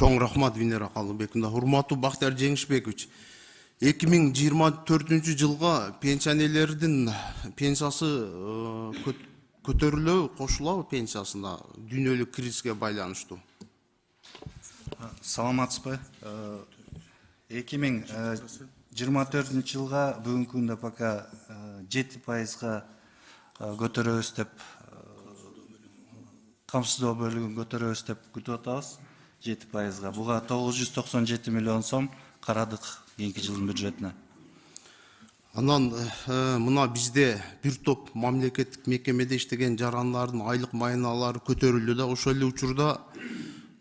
Чоң рахмат Венера Калыбек. Урматтуу Бактияр Жеңишбекович, 2024 жылга пенсионерлердин пенсиясы көтөрүлөбү, кошулабы пенсиясына дүйнөлүк кризиске байланыштуу? Саламатсызбы. 2024 жылга бүгүнкү күндө пока 7%га көтөрөбүз деп, камсыздоо бөлүгүн көтөрөбүз деп күтүп атабыз. 7%га. Буга 997 миллион сом карадык кийинки жылдын бюджетине. Анан мына бизде бир топ мамлекеттик мекемеде иштеген жарандардын айлык майыналары көтөрүлдү да, ошол эле учурда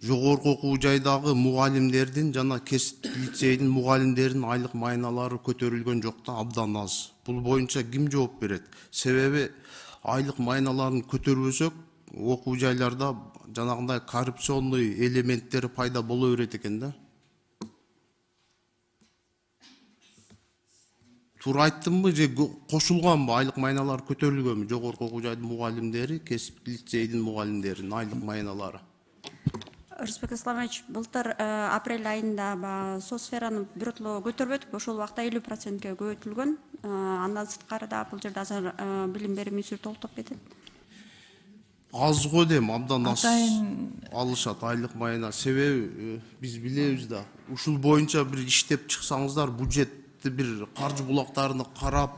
жогорку окуу жайдагы мугалимдердин жана кесиптик лицейдин мугалимдердин айлык майыналары көтөрүлгөн жок да, абдан аз. Бул боюнча ким жооп берет? Себеби айлык майыналарын көтөрбөсөк, окуу жайларда жанагындай коррупционный элементтер пайда боло берет экен да. Туура айттымбы же кошулганбы, айлык майыналары көтөрүлгөнбү? Жогорку окуу жайдын мугалимдери, кесиптик лицейдин мугалимдеринин айлык майыналары. Рысбек Исламович, былтыр апрель айында соцсфераны биротоло көтөрбөдүк, ошол убакта 50%ге көбөйтүлгөн. Андан сырткары да бул жерде азыр билим берүү министри толуктоп кетет. Аз го дейм, абдан аз алышат айлык майына. Себеби биз билебиз да, ушул боюнча бир иштеп чыксаңыздар, бюджетти бир каржы булактарына карап,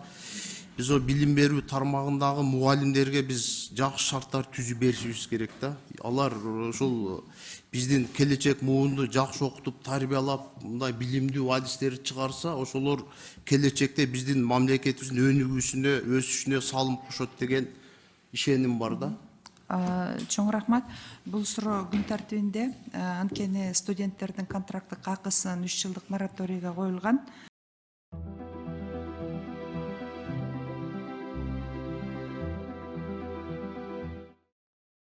биз о билим берүү тармагындагы мугалимдерге биз жакшы шарттар түзүп беришибиз керек да. Алар ушул биздин келечек муунду жакшы окутуп, тарбиялап, мындай билимдүү адистерди чыгарса, ошолор келечекте биздин мамлекетибиздин өнүгүүсүнө, өсүшүнө салым кошот деген ишеним бар да. Чоң рахмат. Бул суроо күн тартибинде, анткени студенттердин контракттык акысын 3 жылдык мораторийге коюлган.